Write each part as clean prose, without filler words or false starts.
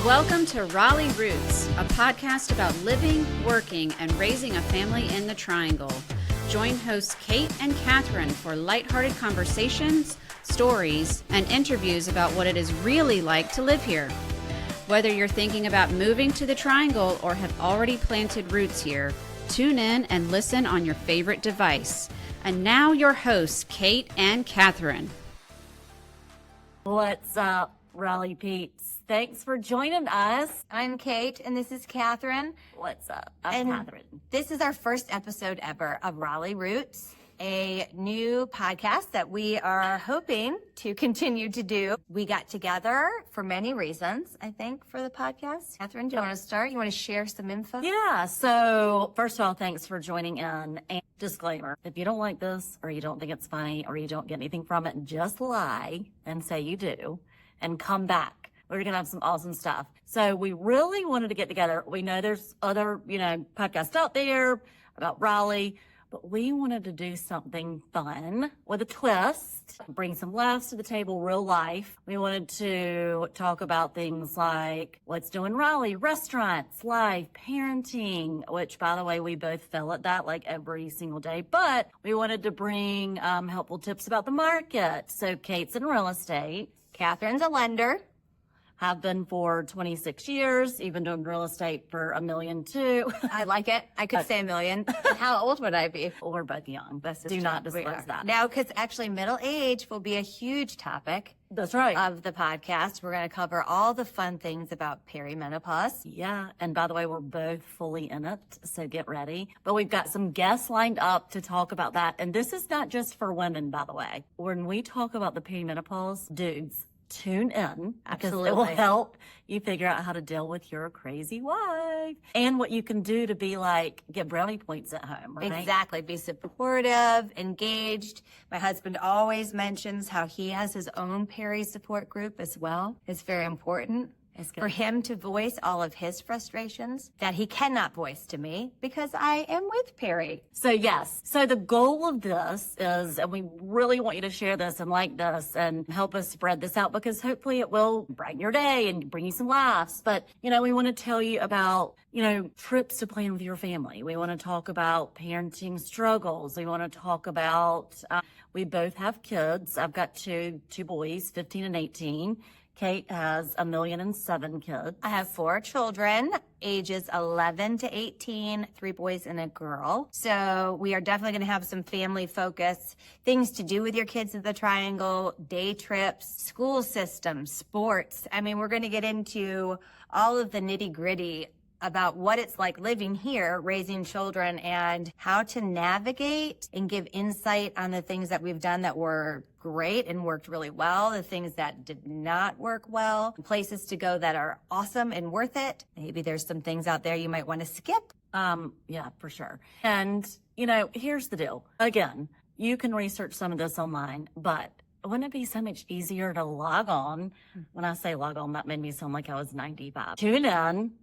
Welcome to Raleigh Roots, a podcast about living, working, and raising a family in the Triangle. Join hosts Kate and Kathryn for lighthearted conversations, stories, and interviews about what it is really like to live here. Whether you're thinking about moving to the Triangle or have already planted roots here, tune in and listen on your favorite device. And now your hosts, Kate and Kathryn. What's up, Raleigh peeps? Thanks for joining us. I'm Kate, and this is Kathryn. What's up? I'm Kathryn. This is our first episode ever of Raleigh Roots, a new podcast that we are hoping to continue to do. We got together for many reasons, I think, for the podcast. Kathryn, do you want to start? You want to share some info? Yeah, so first of all, thanks for joining in. And disclaimer, if you don't like this or you don't think it's funny or you don't get anything from it, just lie and say you do and come back. We're going to have some awesome stuff. So we really wanted to get together. We know there's other, podcasts out there about Raleigh, but we wanted to do something fun with a twist, bring some laughs to the table, real life. We wanted to talk about things like what's doing Raleigh, restaurants, life, parenting, which, by the way, we both fail at that like every single day. But we wanted to bring helpful tips about the market. So Kate's in real estate. Kathryn's a lender. Have been for 26 years, even doing real estate for $1 million too. I like it. I could say $1 million. How old would I be? We're both young. This is Do true. not disclose that. Now, because actually middle age will be a huge topic. That's right. Of the podcast. We're going to cover all the fun things about perimenopause. Yeah. And by the way, we're both fully in it, so get ready. But we've got some guests lined up to talk about that. And this is not just for women, by the way. When we talk about the perimenopause, dudes, tune in because it will help you figure out how to deal with your crazy wife and what you can do to be like, get brownie points at home, right? Exactly. Be supportive, engaged. My husband always mentions how he has his own peri support group as well. It's very important for him to voice all of his frustrations that he cannot voice to me because I am with Peri. So yes. So the goal of this is, and we really want you to share this and like this and help us spread this out because hopefully it will brighten your day and bring you some laughs. But, we want to tell you about, trips to plan with your family. We want to talk about parenting struggles. We want to talk about, we both have kids. I've got two boys, 15 and 18. Kate has 1,000,007 kids. I have 4 children, ages 11 to 18, 3 boys and a girl. So we are definitely going to have some family focus, things to do with your kids at the Triangle, day trips, school systems, sports. I mean, we're going to get into all of the nitty gritty about what it's like living here, raising children, and how to navigate and give insight on the things that we've done that were great and worked really well, the things that did not work well, places to go that are awesome and worth it. Maybe there's some things out there you might want to skip. Yeah, for sure. And, here's the deal. Again, you can research some of this online, but wouldn't it be so much easier to log on? When I say log on, that made me sound like I was 95. Tune in.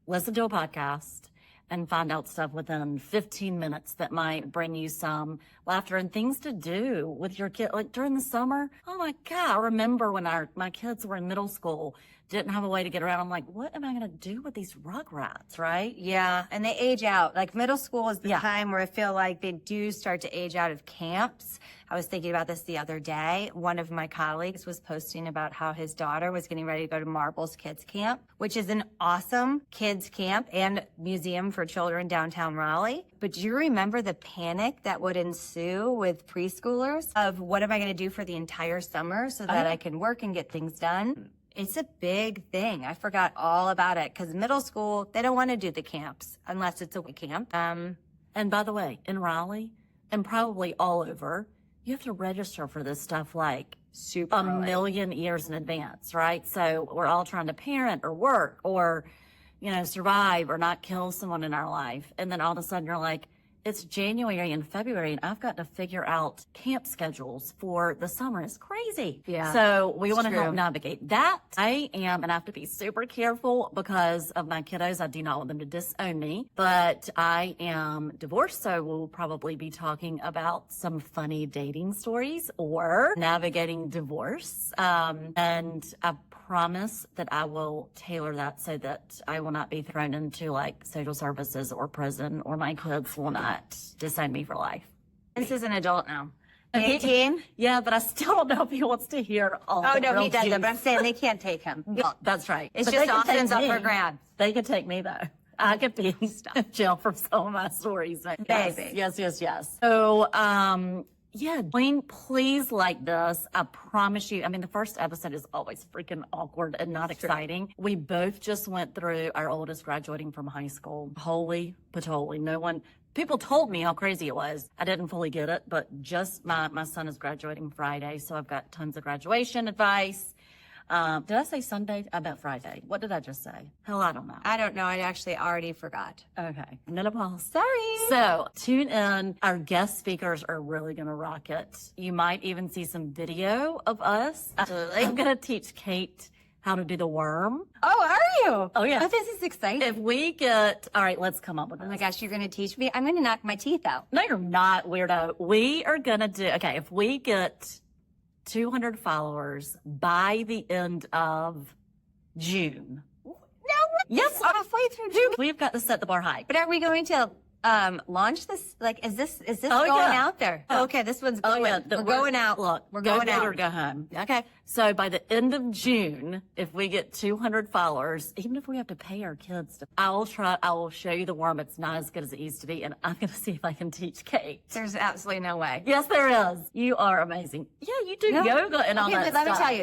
Listen to a podcast and find out stuff within 15 minutes that might bring you some laughter and things to do with your kid. Like during the summer, oh my God, I remember when my kids were in middle school, didn't have a way to get around. I'm like, what am I going to do with these rugrats, right? Yeah, and they age out. Like middle school is the time where I feel like they do start to age out of camps. I was thinking about this the other day. One of my colleagues was posting about how his daughter was getting ready to go to Marbles Kids Camp, which is an awesome kids camp and museum for children downtown Raleigh. But do you remember the panic that would ensue with preschoolers of what am I going to do for the entire summer so that I can work and get things done? It's a big thing. I forgot all about it because middle school, they don't want to do the camps unless it's a week camp. And by the way, in Raleigh and probably all over, you have to register for this stuff like super a million years in advance, right? So we're all trying to parent or work or, survive or not kill someone in our life. And then all of a sudden you're like, it's January and February and I've got to figure out camp schedules for the summer. It's crazy. Yeah. So we want to help navigate that. I am, and I have to be super careful because of my kiddos. I do not want them to disown me, but I am divorced. So we'll probably be talking about some funny dating stories or navigating divorce. And I promise that I will tailor that so that I will not be thrown into like social services or prison, or my kids will not disown me for life. This is an adult now. Okay. 18? Yeah, but I still don't know if he wants to hear all Oh, the no, real he doesn't, juice. but I'm saying they can't take him. Well, that's right. It's But just they can take options up me. for grabs. They could take me, though. I could be in jail for some of my stories. Baby. Yes. So, yeah, Dwayne, please like this. I promise you. I mean, the first episode is always freaking awkward and not exciting. We both just went through our oldest graduating from high school. Holy patoli. People told me how crazy it was. I didn't fully get it, but just my son is graduating Friday, so I've got tons of graduation advice. Did I say Sunday? I meant Friday. What did I just say? Hell, I don't know. I don't know. I actually already forgot. Okay. Menopause. Sorry. So tune in. Our guest speakers are really going to rock it. You might even see some video of us. Absolutely. I'm going to teach Kate how to do the worm. Oh, are you? Oh, yeah. Oh, this is exciting. If we get, all right, let's come up with Oh my this. gosh, you're going to teach me? I'm going to knock my teeth out. No, you're not, weirdo. We are going to do, okay, if we get 200 followers by the end of June. No, Yes, halfway through June. we've got to set the bar high. But are we going to launch this? Like, is this Oh, going yeah. out there? Yeah. Okay, this one's Oh, going. yeah. We're going out. Look, we're go going big out. or go home. Okay. So by the end of June, if we get 200 followers, even if we have to pay our kids, I will show you the worm. It's not as good as it used to be. And I'm going to see if I can teach Kate. There's absolutely no way. Yes, there is. You are amazing. Yeah, you do No. yoga and all Okay, that but let me stuff. tell you,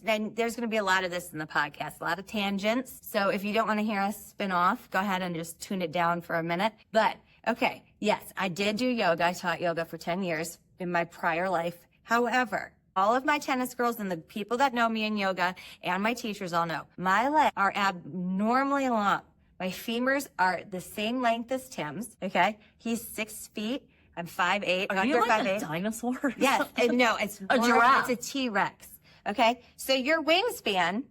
and there's going to be a lot of this in the podcast, a lot of tangents. So if you don't want to hear us spin off, go ahead and just tune it down for a minute. But okay, yes, I did do yoga. I taught yoga for 10 years in my prior life. However, all of my tennis girls and the people that know me in yoga and my teachers all know my legs are abnormally long. My femurs are the same length as Tim's. Okay, he's 6 feet. I'm 5'8". Are you like 5'8". a dinosaur? Yes, no, it's A giraffe. It's a T-Rex. Okay, so your wingspan,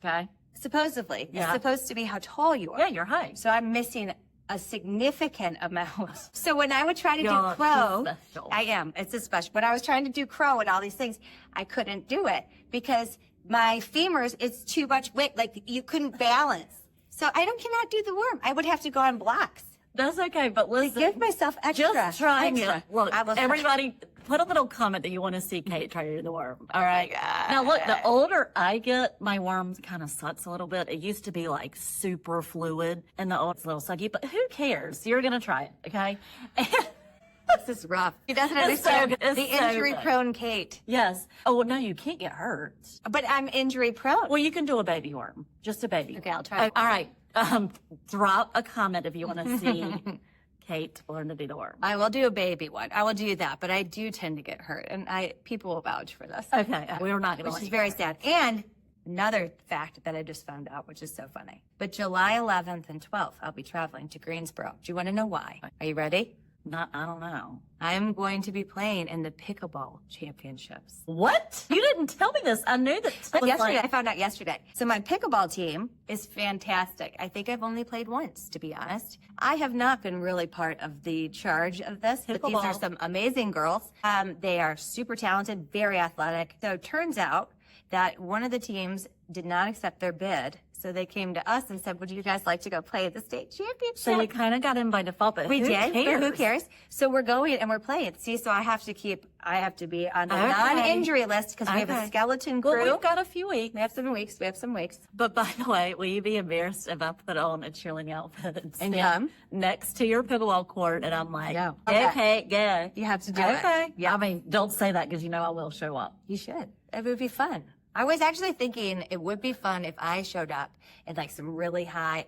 Okay. supposedly, Yeah. is supposed to be how tall you are. Yeah, you're high. So I'm missing a significant amount. So when I would try to You're do crow, special. I am. It's a special. When I was trying to do crow and all these things, I couldn't do it because my femurs, it's too much weight. Like you couldn't balance. So cannot do the worm. I would have to go on blocks. That's okay, but listen. Give myself extra. Just trying extra. it. Look, I will try. everybody, put a little comment that you want to see Kate try to do the worm. All right. God. Now, look, the older I get, my worm kind of sucks a little bit. It used to be like super fluid, and the old it's a little sucky. But who cares? You're gonna try it, okay? This is rough. He doesn't It's so understand good. It's the so injury-prone Kate. Yes. Oh well, no, you can't get hurt. But I'm injury-prone. Well, you can do a baby worm, just a baby. Okay, I'll try. All right. Drop a comment if you want to see Kate learn to do the worm. I will do a baby one. I will do that, but I do tend to get hurt, and people will vouch for this, Okay, we're not going to. which is very sad. And another fact that I just found out, which is so funny. But July 11th and 12th, I'll be traveling to Greensboro. Do you want to know why? Are you ready? I don't know. I'm going to be playing in the pickleball championships. What? You didn't tell me this. I knew that. Yesterday, I found out yesterday. So my pickleball team is fantastic. I think I've only played once, to be honest. I have not been really part of the charge of this, but these are Pickleball. some amazing girls. They are super talented, very athletic. So it turns out that one of the teams did not accept their bid. So they came to us and said, would you guys like to go play at the state championship? So you kind of got in by default, but We who did, cares? but who cares? So we're going and we're playing. See, so I have to be on the Okay. non-injury list because we have a Okay. skeleton Well, crew. we've got a few weeks. We have some weeks. But by the way, will you be embarrassed if I put on a cheerleading outfit and stand come? next to your pickleball court and I'm like, No. okay, go. You have to do it. Okay. Yeah. I mean, don't say that because you know I will show up. You should. It would be fun. I was actually thinking it would be fun if I showed up in like some really high,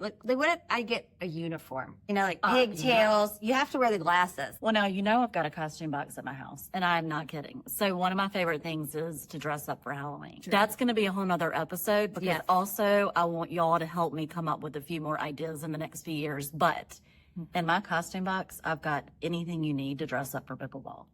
I get a uniform, like pigtails. You have to wear the glasses. Well, now, you know I've got a costume box at my house, and I'm not kidding. So one of my favorite things is to dress up for Halloween. That's going to be a whole nother episode because Yes. also I want y'all to help me come up with a few more ideas in the next few years. But in my costume box, I've got anything you need to dress up for pickleball.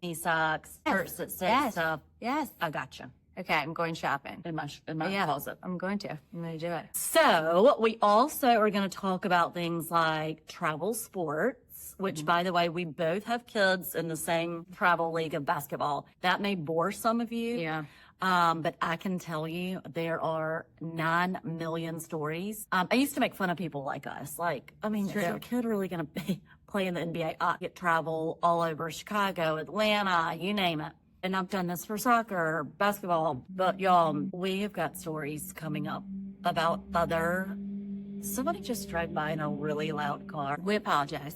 Knee socks, shirts that say Yes. stuff. Yes. I got you Okay, I'm going shopping. in my Yeah, closet. I'm going to do it. So we also are going to talk about things like travel sports, which, by the way, we both have kids in the same travel league of basketball. That may bore some of you. Yeah. But I can tell you there are 9 million stories. I used to make fun of people like us. Like, I mean, is your kid really going to be playing the NBA? I get travel all over Chicago, Atlanta, you name it. And I've done this for soccer, basketball. But y'all, we have got stories coming up about somebody just drove by in a really loud car. We apologize.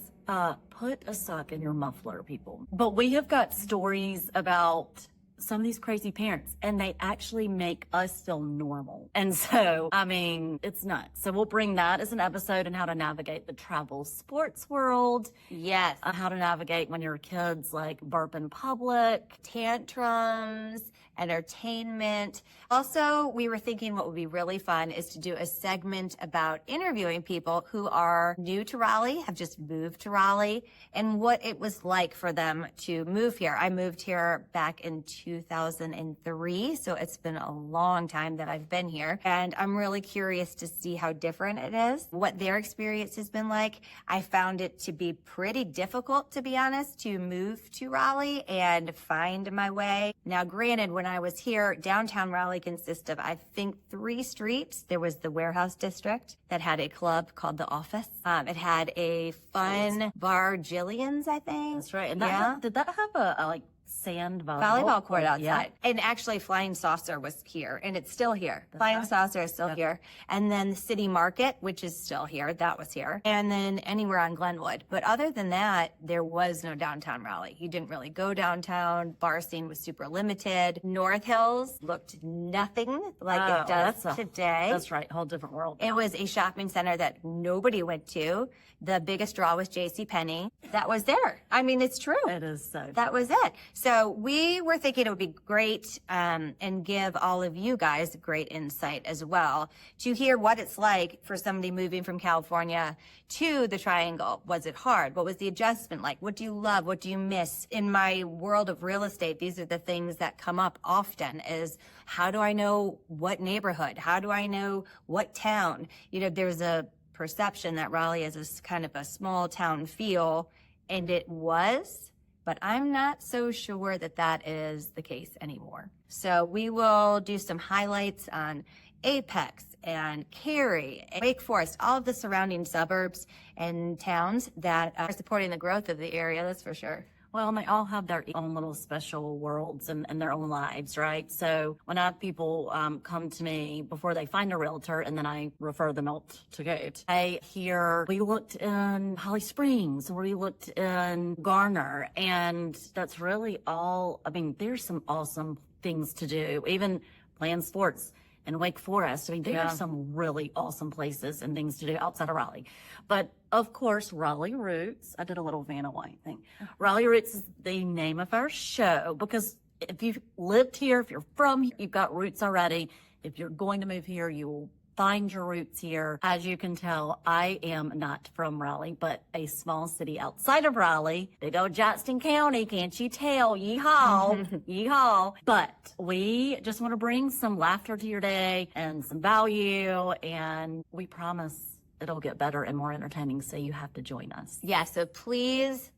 Put a sock in your muffler, people. But we have got stories about some of these crazy parents, and they actually make us feel normal. And so, I mean, it's nuts. So we'll bring that as an episode on how to navigate the travel sports world. Yes. How to navigate when your kids like burp in public. Tantrums, entertainment. Also, we were thinking what would be really fun is to do a segment about interviewing people who are new to Raleigh, have just moved to Raleigh, and what it was like for them to move here. I moved here back in 2003, so it's been a long time that I've been here, and I'm really curious to see how different it is, what their experience has been like. I found it to be pretty difficult, to be honest, to move to Raleigh and find my way. Now, granted, when I was here, downtown Raleigh consists of, I think, 3 streets. There was the Warehouse District that had a club called The Office. It had a fun bar, Jillian's, I think. That's right. And did that have a like sand volleyball court outside? Yeah. And actually Flying Saucer was here, and it's still here. Flying Saucer is still here. And then the City Market, which is still here, that was here. And then anywhere on Glenwood. But other than that, there was no downtown Raleigh. You didn't really go downtown. Bar scene was super limited. North Hills looked nothing like it does today. That's right. Whole different world. It was a shopping center that nobody went to. The biggest draw was JCPenney. That was there. I mean, it's true. It is so. That was it. So we were thinking it would be great and give all of you guys great insight as well to hear what it's like for somebody moving from California to the Triangle. Was it hard? What was the adjustment like? What do you love? What do you miss? In my world of real estate, these are the things that come up often is how do I know what neighborhood? How do I know what town? You know, there's a perception that Raleigh is a kind of a small town feel, and it was, but I'm not so sure that that is the case anymore. So we will do some highlights on Apex and Cary, Wake Forest, all of the surrounding suburbs and towns that are supporting the growth of the area, that's for sure. Well, and they all have their own little special worlds and their own lives, right? So when I have people come to me before they find a realtor and then I refer them out to Kate, I hear, we looked in Holly Springs, or we looked in Garner, and that's really all. I mean, there's some awesome things to do, even playing sports in Wake Forest. I mean, there are some really awesome places and things to do outside of Raleigh. But of course, Raleigh Roots, I did a little Vanna White thing. Raleigh Roots is the name of our show because if you've lived here, if you're from here, you've got roots already. If you're going to move here, you will find your roots here. As you can tell, I am not from Raleigh, but a small city outside of Raleigh. Big old Johnston County, can't you tell? Yeehaw, yeehaw. But we just want to bring some laughter to your day and some value, and we promise it'll get better and more entertaining, so you have to join us. Yeah, so please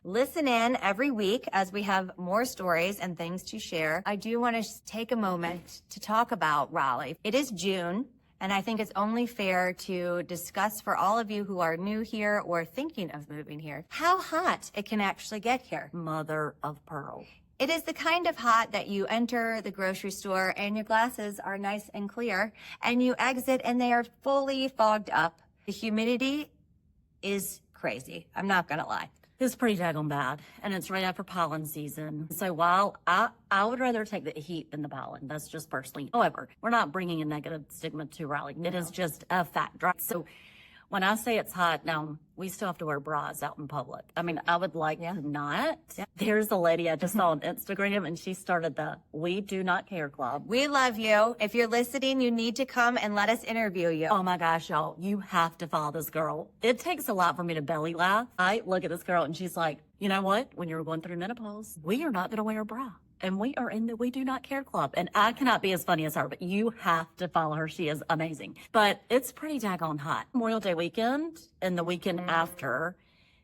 listen in every week as we have more stories and things to share. I do want to take a moment to talk about Raleigh. It is June, and I think it's only fair to discuss for all of you who are new here or thinking of moving here, how hot it can actually get here. Mother of pearl. It is the kind of hot that you enter the grocery store and your glasses are nice and clear, and you exit and they are fully fogged up. The humidity is crazy. I'm not going to lie. It's pretty daggone bad, and it's right after pollen season. So while I would rather take the heat than the pollen, that's just personally. However, we're not bringing a negative stigma to Raleigh. It is just a fact, right? So when I say it's hot, now we still have to wear bras out in public. I mean, I would like to not. Yeah. There's a lady I just saw on Instagram, and she started the We Do Not Care Club. We love you. If you're listening, you need to come and let us interview you. Oh my gosh, y'all, you have to follow this girl. It takes a lot for me to belly laugh. I look at this girl and she's like, you know what? When you're going through menopause, we are not going to wear a bra. And we are in the We Do Not Care Club. And I cannot be as funny as her, but you have to follow her. She is amazing. But it's pretty daggone hot. Memorial Day weekend and the weekend after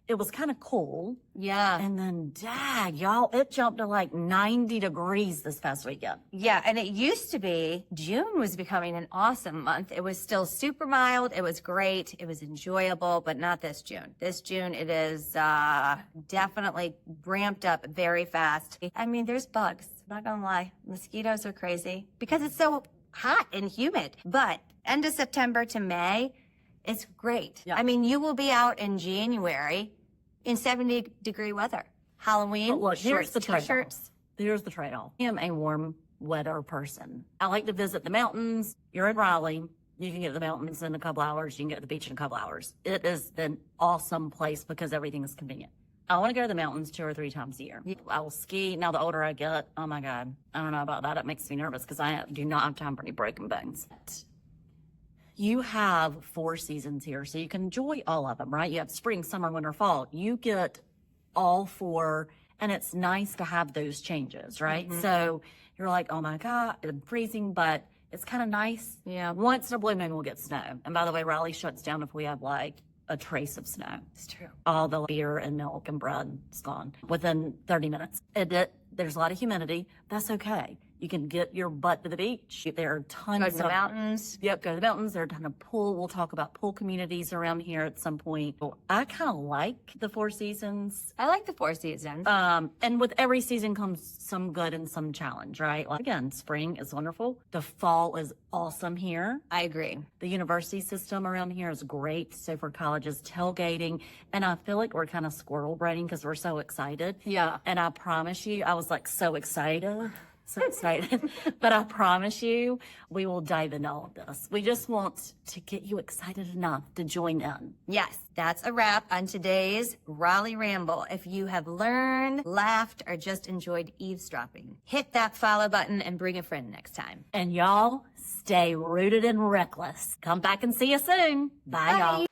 it was kind of cool. Yeah. And then, dag, y'all, it jumped to like 90 degrees this past weekend. Yeah, and it used to be June was becoming an awesome month. It was still super mild. It was great. It was enjoyable, but not this June. This June, it is definitely ramped up very fast. I mean, there's bugs. I'm not gonna lie. Mosquitoes are crazy because it's so hot and humid. But end of September to May, it's great. Yeah. I mean, you will be out in January in 70-degree weather. Halloween, But look, here's shorts, the trade-off. t-shirts. Here's the trade-off. I am a warm, wetter person. I like to visit the mountains. You're in Raleigh. You can get to the mountains in a couple hours. You can get to the beach in a couple hours. It is an awesome place because everything is convenient. I want to go to the mountains 2 or 3 times a year. I will ski. Now, the older I get, oh my God, I don't know about that. It makes me nervous because I do not have time for any broken bones. You have 4 seasons here, so you can enjoy all of them, right? You have spring, summer, winter, fall. You get all 4, and it's nice to have those changes, right? Mm-hmm. So you're like, oh my God, it's freezing, but it's kind of nice. Yeah. Once in a blue moon, we'll get snow. And by the way, Raleigh shuts down if we have like a trace of snow. It's true. All the beer and milk and bread is gone within 30 minutes. There's a lot of humidity. That's okay. You can get your butt to the beach. There are tons Go of to the mountains. Yep, go to the mountains. There are a ton of pool. We'll talk about pool communities around here at some point. I kind of like the 4 seasons. I like the 4 seasons. And with every season comes some good and some challenge, right? Like again, spring is wonderful. The fall is awesome here. I agree. The university system around here is great. So for colleges, tailgating. And I feel like we're kind of squirrel braiding because we're so excited. Yeah. And I promise you, I was like so excited. So excited. But I promise you, we will dive into all of this. We just want to get you excited enough to join in. Yes, that's a wrap on today's Raleigh Ramble. If you have learned, laughed, or just enjoyed eavesdropping, hit that follow button and bring a friend next time. And y'all, stay rooted and reckless. Come back and see you soon. Bye, y'all.